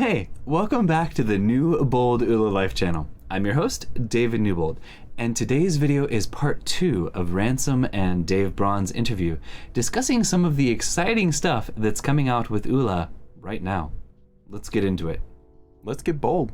Hey, welcome back to the New Bold Oola Life channel. I'm your host, David Newbold, and today's video is part 2 of Ransom and Dave Braun's interview, discussing some of the exciting stuff that's coming out with Oola right now. Let's get into it. Let's get bold.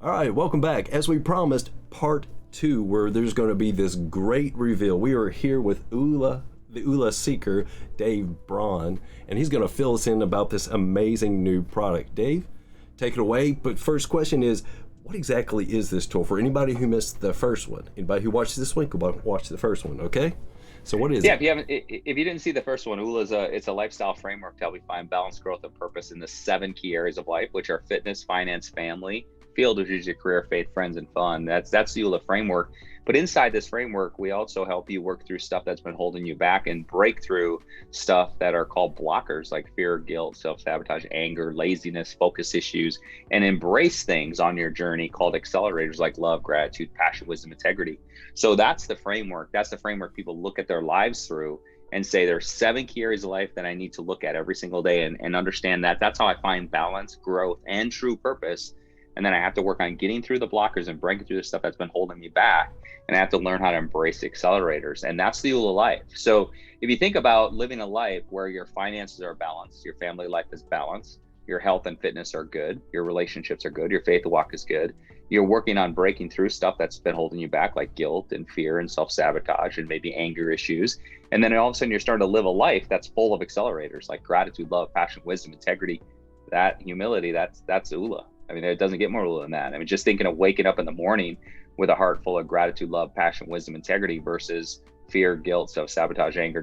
All right, welcome back. As we promised, part 2, where there's going to be this great reveal. We are here with Oola, the Oola Seeker, Dave Braun, and he's going to fill us in about this amazing new product. Dave, take it away. But first question is, what exactly is this tool? For anybody who missed the first one, anybody who watched this one, go watch the first one, okay? So what is it? If you didn't see the first one, Oola it's a lifestyle framework to help you find balance, growth, and purpose in the 7 key areas of life, which are fitness, finance, family, field, which is your career, faith, friends, and fun. That's the Oola framework. But inside this framework, we also help you work through stuff that's been holding you back and break through stuff that are called blockers, like fear, guilt, self-sabotage, anger, laziness, focus issues, and embrace things on your journey called accelerators like love, gratitude, passion, wisdom, integrity. So that's the framework. That's the framework people look at their lives through and say there's 7 key areas of life that I need to look at every single day and understand that. That's how I find balance, growth, and true purpose. And then I have to work on getting through the blockers and breaking through the stuff that's been holding me back. And I have to learn how to embrace the accelerators. And that's the Oola life. So if you think about living a life where your finances are balanced, your family life is balanced, your health and fitness are good, your relationships are good, your faith walk is good, you're working on breaking through stuff that's been holding you back, like guilt and fear and self-sabotage and maybe anger issues. And then all of a sudden you're starting to live a life that's full of accelerators like gratitude, love, passion, wisdom, integrity, that humility, that's Oola. I mean, it doesn't get more Oola than that. I mean, just thinking of waking up in the morning with a heart full of gratitude, love, passion, wisdom, integrity versus fear, guilt, self-sabotage, anger,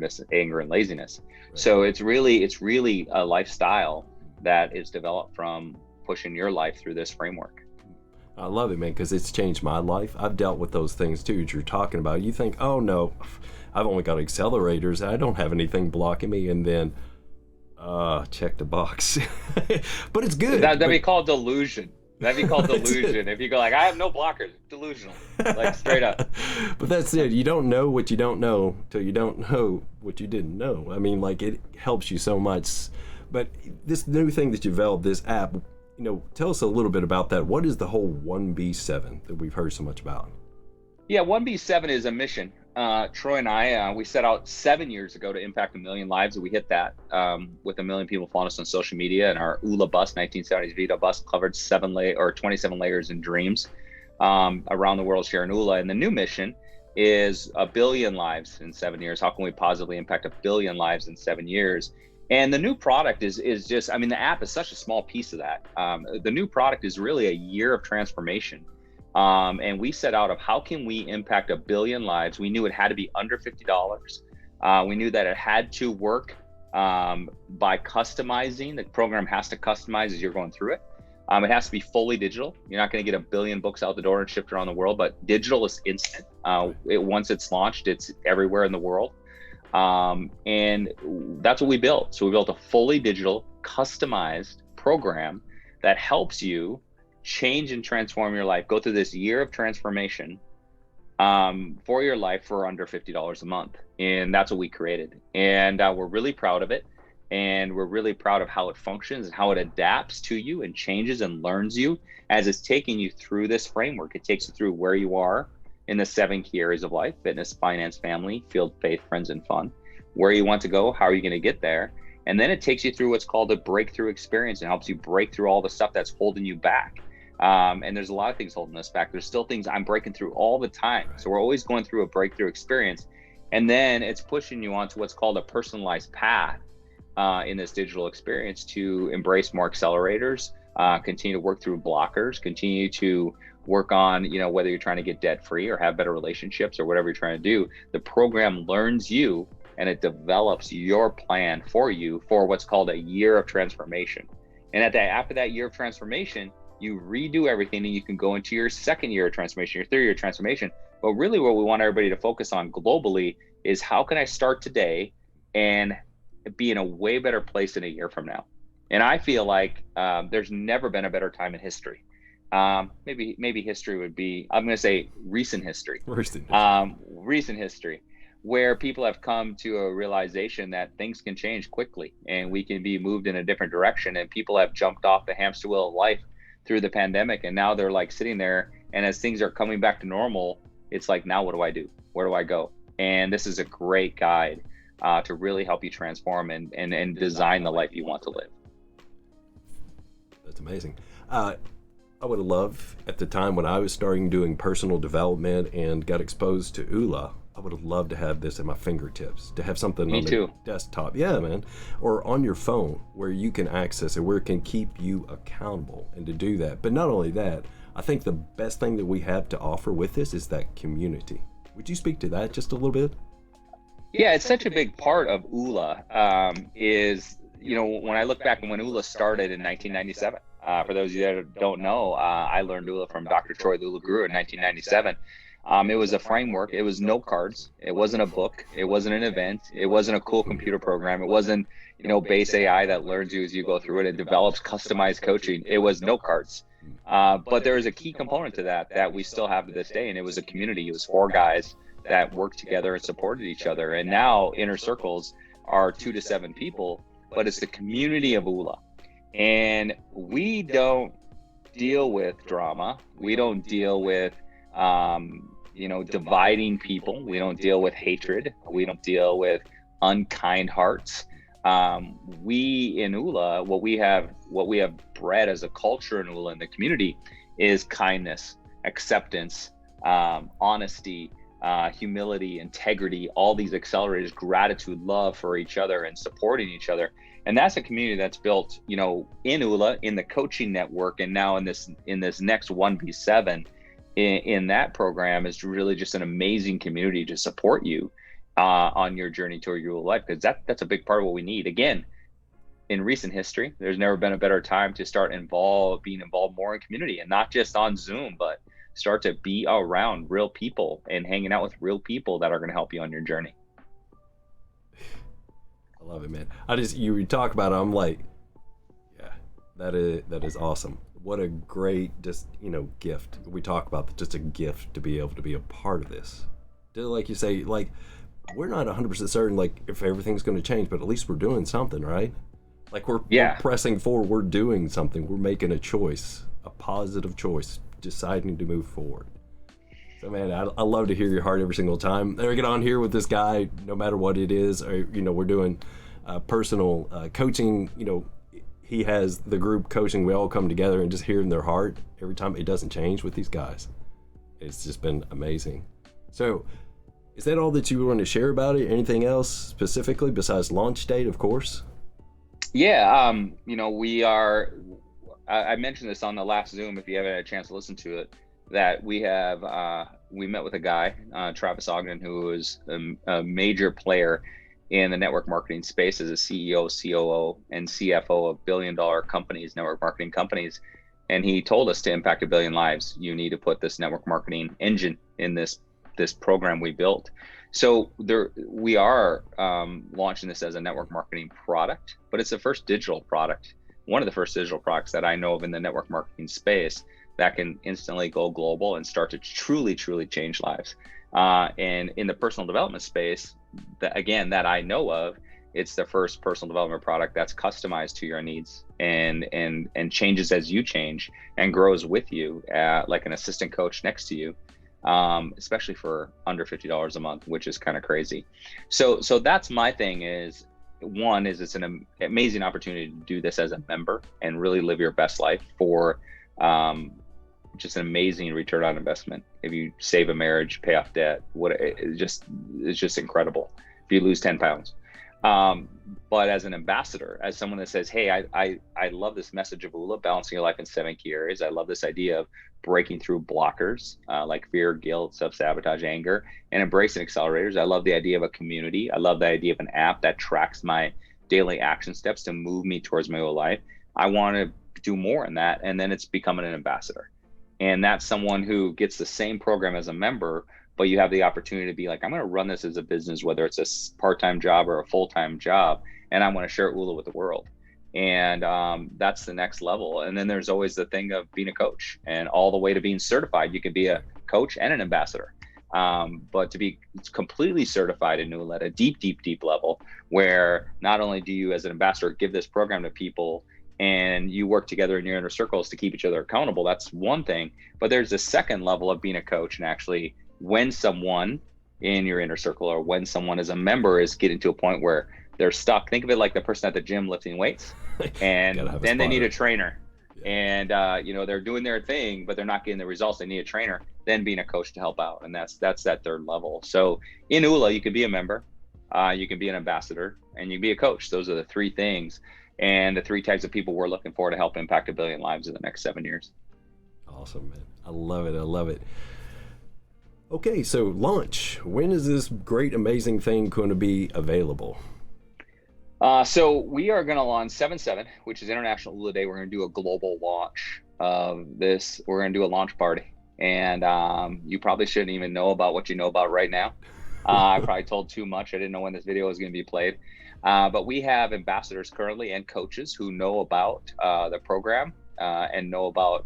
and laziness. Right. So it's really a lifestyle that is developed from pushing your life through this framework. I love it, man, because it's changed my life. I've dealt with those things too that you're talking about. You think, oh no, I've only got accelerators. I don't have anything blocking me. And then check the box. But it's good. That'd be called delusion. That'd be called delusion. If you go like, I have no blockers, delusional, like straight up. But that's it. You don't know what you don't know till you don't know what you didn't know. I mean, like, it helps you so much. But this new thing that you developed, this app, tell us a little bit about that. What is the whole 1B7 that we've heard so much about? Yeah, 1B7 is a mission. Troy and I, we set out 7 years ago to impact 1 million lives, and we hit that with 1 million people following us on social media. And our Oola bus, 1970s Vito bus, covered 27 layers in dreams around the world sharing Oola. And the new mission is 1 billion lives in 7 years. How can we positively impact 1 billion lives in 7 years? And the new product is just, I mean, the app is such a small piece of that. The new product is really a year of transformation. And we set out of how can we impact 1 billion lives. We knew it had to be under $50. We knew that it had to work by customizing. The program has to customize as you're going through it. It has to be fully digital. You're not going to get 1 billion books out the door and shipped around the world, but digital is instant. Once it's launched, it's everywhere in the world. And that's what we built. So we built a fully digital, customized program that helps you change and transform your life, go through this year of transformation for your life for under $50 a month. And that's what we created. And we're really proud of it. And we're really proud of how it functions and how it adapts to you and changes and learns you as it's taking you through this framework. It takes you through where you are in the 7 key areas of life: fitness, finance, family, field, faith, friends, and fun. Where you want to go, how are you going to get there? And then it takes you through what's called a breakthrough experience and helps you break through all the stuff that's holding you back. And there's a lot of things holding us back. There's still things I'm breaking through all the time. So we're always going through a breakthrough experience. And then it's pushing you onto what's called a personalized path in this digital experience to embrace more accelerators, continue to work through blockers, continue to work on, whether you're trying to get debt free or have better relationships or whatever you're trying to do. The program learns you and it develops your plan for you for what's called a year of transformation. And after that year of transformation, you redo everything and you can go into your 2nd year of transformation, your 3rd year of transformation. But really what we want everybody to focus on globally is how can I start today and be in a way better place in a year from now? And I feel like there's never been a better time in history. Maybe history would be, I'm going to say recent history. Recent history. where people have come to a realization that things can change quickly and we can be moved in a different direction. And people have jumped off the hamster wheel of life through the pandemic. And now they're like sitting there, and as things are coming back to normal, it's like, now what do I do? Where do I go? And this is a great guide to really help you transform and design the life you want to live. That's amazing. I would have loved, at the time when I was starting doing personal development and got exposed to Oola, I would have loved to have this at my fingertips, to have something Me on too. the desktop. Yeah, man. Or on your phone where you can access it, where it can keep you accountable, and to do that. But not only that, I think the best thing that we have to offer with this is that community. Would you speak to that just a little bit? Yeah, it's such a big part of Oola. When I look back when Oola started in 1997, for those of you that don't know, I learned Oola from Dr. Troy, the Oola Guru, in 1997. It was a framework. It was no cards. It wasn't a book. It wasn't an event. It wasn't a cool computer program. It wasn't, base AI that learns you as you go through it. It develops customized coaching. It was no cards. But there is a key component to that we still have to this day, and it was a community. It was 4 guys that worked together and supported each other. And now inner circles are 2 to 7 people, but it's the community of Oola. And we don't deal with drama. We don't deal with dividing people. We don't deal with hatred. We don't deal with unkind hearts. We in Oola, what we have bred as a culture in Oola in the community is kindness, acceptance, honesty, humility, integrity, all these accelerators, gratitude, love for each other and supporting each other. And that's a community that's built, in Oola, in the coaching network, and now in this next 1v7 in that program is really just an amazing community to support you on your journey toward your life, because that's a big part of what we need. Again, in recent history, there's never been a better time to start being involved more in community, and not just on Zoom, but start to be around real people and hanging out with real people that are going to help you on your journey. I love it, man. You talk about it, I'm like, yeah, that is awesome. What a great gift. We talk about just a gift to be able to be a part of this. Like you say, like, we're not 100% certain like if everything's going to change, but at least we're doing something, right? Like we're pressing forward, we're doing something, we're making a choice, a positive choice, deciding to move forward. So man, I love to hear your heart every single time. I get on here with this guy, no matter what it is, or we're doing personal coaching. He has the group coaching. We all come together and just hearing their heart every time. It doesn't change with these guys. It's just been amazing. So, is that all that you want to share about it? Anything else specifically besides launch date, of course? Yeah, we are. I mentioned this on the last Zoom. If you haven't had a chance to listen to it, that we met with a guy, Travis Ogden, who is a major player in the network marketing space as a CEO, COO, and CFO of billion-dollar companies, network marketing companies. And he told us to impact 1 billion lives, you need to put this network marketing engine in this program we built. So we are launching this as a network marketing product, but it's the first digital product, one of the first digital products that I know of in the network marketing space that can instantly go global and start to truly, truly change lives. And in the personal development space, that I know of, it's the first personal development product that's customized to your needs and changes as you change and grows with you, like an assistant coach next to you, especially for under $50 a month, which is kind of crazy. So that's my thing is, one is it's an amazing opportunity to do this as a member and really live your best life for just an amazing return on investment. If you save a marriage, pay off debt, it's just incredible. If you lose 10 pounds. But as an ambassador, as someone that says, hey, I love this message of Oola, balancing your life in 7 key areas. I love this idea of breaking through blockers like fear, guilt, self-sabotage, anger, and embracing accelerators. I love the idea of a community. I love the idea of an app that tracks my daily action steps to move me towards my own life. I want to do more in that. And then it's becoming an ambassador. And that's someone who gets the same program as a member, but you have the opportunity to be like, I'm going to run this as a business, whether it's a part-time job or a full-time job, and I want to share Oola with the world. And that's the next level. And then there's always the thing of being a coach, and all the way to being certified. You can be a coach and an ambassador. But to be completely certified in Oola at a deep, deep, deep level, where not only do you as an ambassador give this program to people and you work together in your inner circles to keep each other accountable, that's one thing. But there's a second level of being a coach, and actually when someone in your inner circle or when someone as a member is getting to a point where they're stuck, think of it like the person at the gym lifting weights, and then they need a trainer. And they're doing their thing, but they're not getting the results. They need a trainer, then being a coach to help out. And that's that third level. So in Oola, you can be a member, you can be an ambassador, and you can be a coach. Those are the three things and the three types of people we're looking for to help impact 1 billion lives in the next 7 years. Awesome, man. I love it. I love it. Okay, so launch. When is this great, amazing thing going to be available? So we are going to launch 7/7, which is International Oola Day. We're going to do a global launch of this. We're going to do a launch party. And you probably shouldn't even know about what you know about right now. I probably told too much. I didn't know when this video was going to be played. But we have ambassadors currently and coaches who know about the program and know about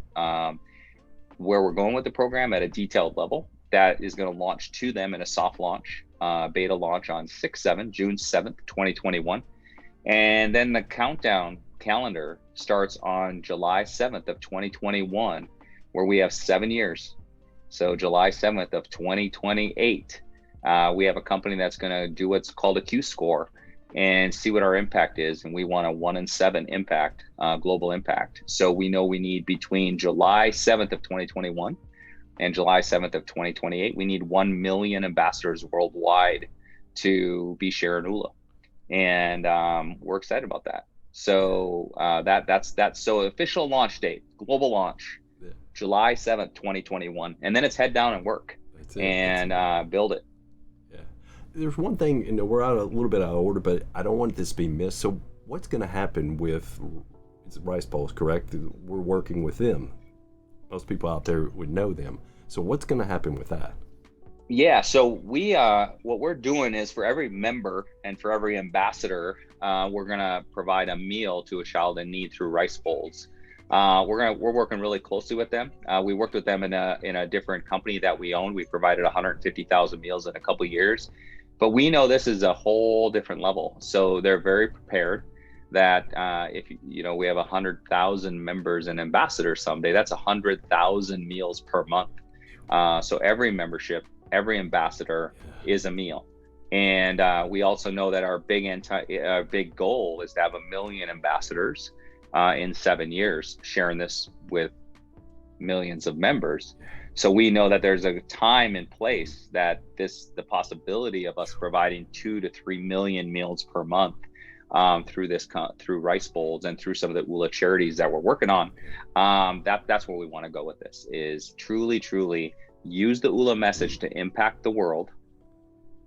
where we're going with the program at a detailed level. That is going to launch to them in a soft launch, beta launch on June 7th, 2021. And then the countdown calendar starts on July 7th of 2021, where we have 7 years. So July 7th of 2028, we have a company that's going to do what's called a Q score and see what our impact is. And we want a 1 in 7 impact, global impact. So we know we need between July 7th of 2021 and July 7th of 2028, we need 1 million ambassadors worldwide to be sharing Oola. And we're excited about that. So that's so official launch date, global launch, July 7th, 2021. And then it's head down and work and build it. Yeah. There's one thing, we're out a little bit out of order, but I don't want this to be missed. So what's going to happen with Rice Bowls, correct? We're working with them. Most people out there would know them. So what's going to happen with that? Yeah, so we what we're doing is for every member and for every ambassador, we're gonna provide a meal to a child in need through Rice Bowls. We're working really closely with them. We worked with them in a different company that we own. We provided 150,000 meals in a couple of years, but we know this is a whole different level. So they're very prepared that if we have 100,000 members and ambassadors someday, that's 100,000 meals per month. So every membership, every ambassador is a meal. And we also know that our big goal is to have 1 million ambassadors in 7 years, sharing this with millions of members. So we know that there's a time and place that the possibility of us providing 2 to 3 million meals per month through Rice Bowls and through some of the Oola charities that we're working on, that's where we want to go with this, is truly use the Oola message to impact the world,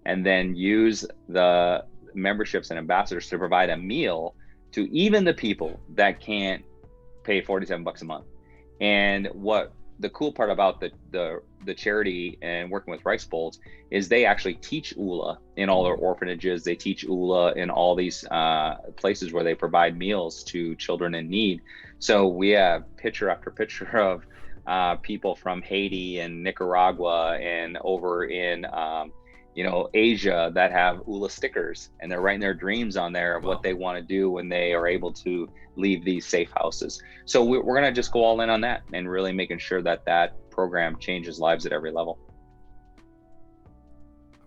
and then use the memberships and ambassadors to provide a meal to even the people that can't pay $47 a month. And what the cool part about the charity and working with Rice Bowls is they actually teach Oola in all their orphanages. They teach Oola in all these places where they provide meals to children in need. So we have picture after picture of people from Haiti and Nicaragua and over in Asia that have Oola stickers, and they're writing their dreams on there of what they want to do when they are able to leave these safe houses. So we're going to just go all in on that and really making sure that program changes lives at every level.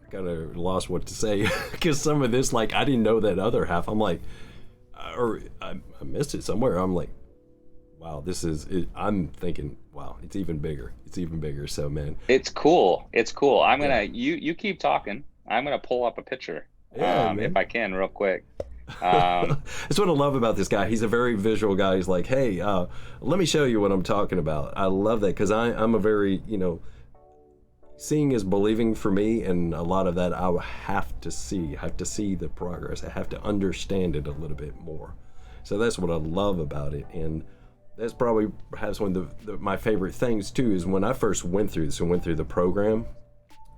I kind of lost what to say because some of this, like, I didn't know that other half. I'm like, or I missed it somewhere. I'm like, wow, this is it. I'm thinking, wow, it's even bigger. It's even bigger. So, man, it's cool. It's cool. I'm gonna you keep talking. I'm gonna pull up a picture, if I can, real quick. That's what I love about this guy. He's a very visual guy. He's like, hey, let me show you what I'm talking about. I love that because I'm a very, seeing is believing for me, and a lot of that I have to see. I have to see the progress. I have to understand it a little bit more. So that's what I love about it, and that's probably perhaps one of my favorite things too, is when I first went through this and went through the program.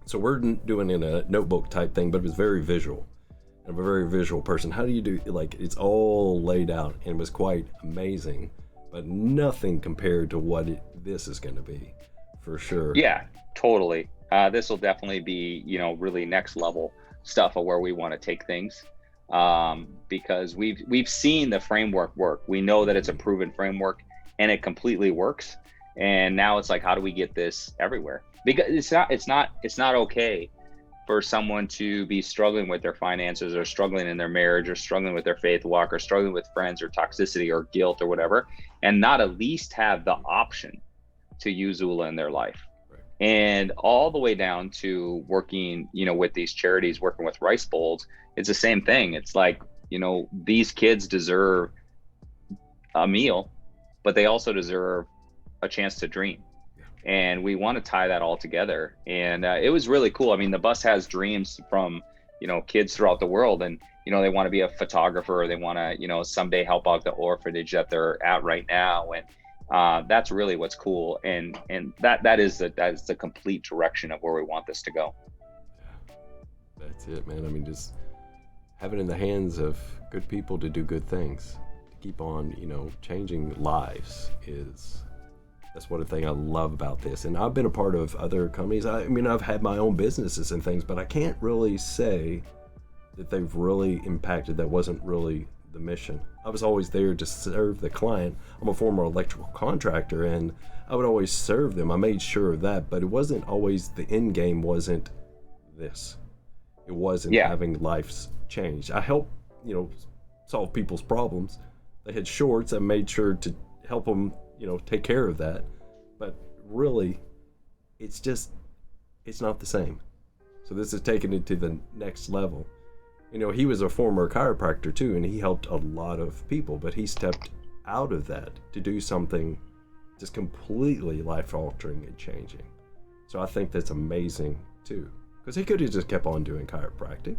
So we're doing in a notebook type thing, but it was very visual. I'm a very visual person. How do you do, like, it's all laid out, and it was quite amazing, but nothing compared to what this is going to be, for sure. Yeah, totally. This will definitely be, really next level stuff of where we want to take things, because we've seen the framework work. We know that it's a proven framework and it completely works. And now it's like, how do we get this everywhere? Because it's not okay for someone to be struggling with their finances, or struggling in their marriage, or struggling with their faith walk, or struggling with friends, or toxicity, or guilt, or whatever, and not at least have the option to use Oola in their life. And all the way down to working, with these charities, working with rice bowls, it's the same thing. It's like, these kids deserve a meal, but they also deserve a chance to dream. And we want to tie that all together. And it was really cool. I mean, the bus has dreams from, kids throughout the world, and, they want to be a photographer, or they want to, someday help out the orphanage that they're at right now. And that's really what's cool. And that is the complete direction of where we want this to go. Yeah, that's it, man. I mean, just have it in the hands of good people to do good things, to keep on, changing lives that's one thing I love about this. And I've been a part of other companies. I mean, I've had my own businesses and things, but I can't really say that they've really impacted. That wasn't really the mission. I was always there to serve the client. I'm a former electrical contractor, and I would always serve them. I made sure of that, but it wasn't always, the end game wasn't this. It wasn't having lives change. I helped, solve people's problems. They had shorts. I made sure to help them, take care of that. But really, it's not the same. So this is taking it to the next level. He was a former chiropractor too, and he helped a lot of people, but he stepped out of that to do something just completely life-altering and changing. So I think that's amazing too, because he could have just kept on doing chiropractic.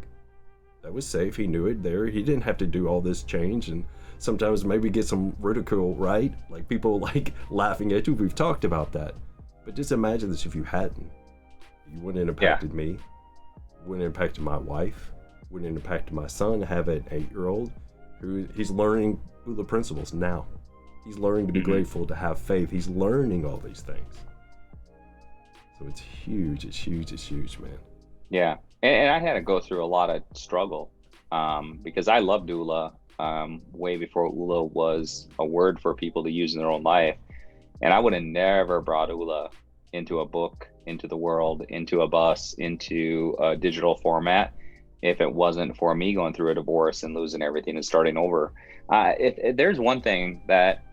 That was safe. He knew it there. He didn't have to do all this change, and sometimes maybe get some ridicule, right? Like people like laughing at you. We've talked about that. But just imagine this: if you hadn't, you wouldn't have impacted me, wouldn't have impacted my wife, wouldn't have impacted my son. I have an 8-year-old who he's learning the principles now. He's learning to be grateful, to have faith. He's learning all these things. So it's huge. It's huge. It's huge, man. Yeah. And I had to go through a lot of struggle, because I loved Oola way before Oola was a word for people to use in their own life. And I would have never brought Oola into a book, into the world, into a bus, into a digital format, if it wasn't for me going through a divorce and losing everything and starting over. If there's one thing that,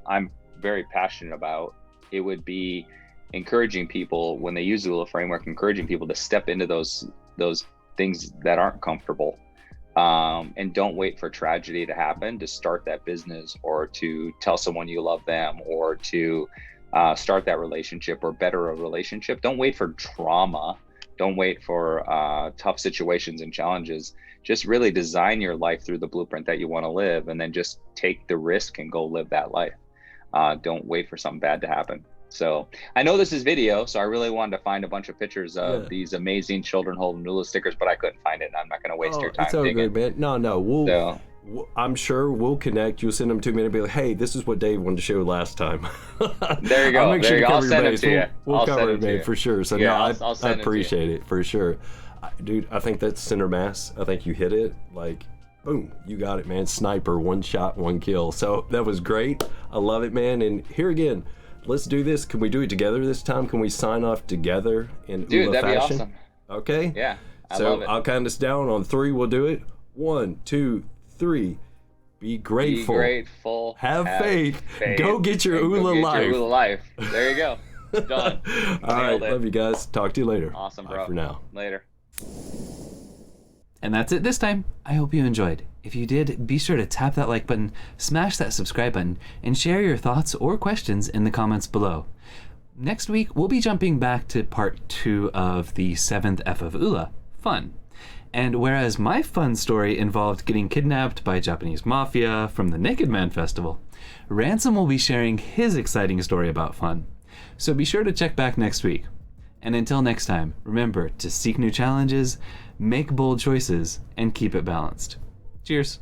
I'm very passionate about, it would be encouraging people when they use the Oola framework, encouraging people to step into those things that aren't comfortable, and don't wait for tragedy to happen to start that business, or to tell someone you love them, or to start that relationship or better a relationship. Don't wait for trauma. Don't wait for tough situations and challenges. Just really design your life through the blueprint that you want to live, and then just take the risk and go live that life. Don't wait for something bad to happen. So I know this is video, so I really wanted to find a bunch of pictures of these amazing children holding Oola stickers, but I couldn't find it, and I'm not going to waste your time. It's all digging. good, man. No, I'm sure we'll connect. You'll send them to me and be like, hey, this is what Dave wanted to show last time. There you go. I'll make sure to cover your base. We'll cover it, man, for sure. So yeah, I appreciate it for sure. Dude, I think that's center mass. I think you hit it. Like, boom, you got it, man. Sniper, one shot, one kill. So that was great. I love it, man. And here again, let's do this. Can we do it together this time? Can we sign off together in Dude, Oola that'd fashion? Be awesome. Okay? Yeah, I so love it. I'll count us down on 3. We'll do it. 1, 2, 3. Be grateful. Be grateful. Have faith. Go get your Oola life. Your Oola life. There you go. Done. All right. Love you guys. Talk to you later. Awesome, bro. Bye for now. Later. And that's it this time. I hope you enjoyed. If you did, be sure to tap that like button, smash that subscribe button, and share your thoughts or questions in the comments below. Next week, we'll be jumping back to part 2 of the 7th F of Oola, fun. And whereas my fun story involved getting kidnapped by Japanese mafia from the Naked Man Festival, Ransom will be sharing his exciting story about fun. So be sure to check back next week. And until next time, remember to seek new challenges, make bold choices, and keep it balanced. Cheers.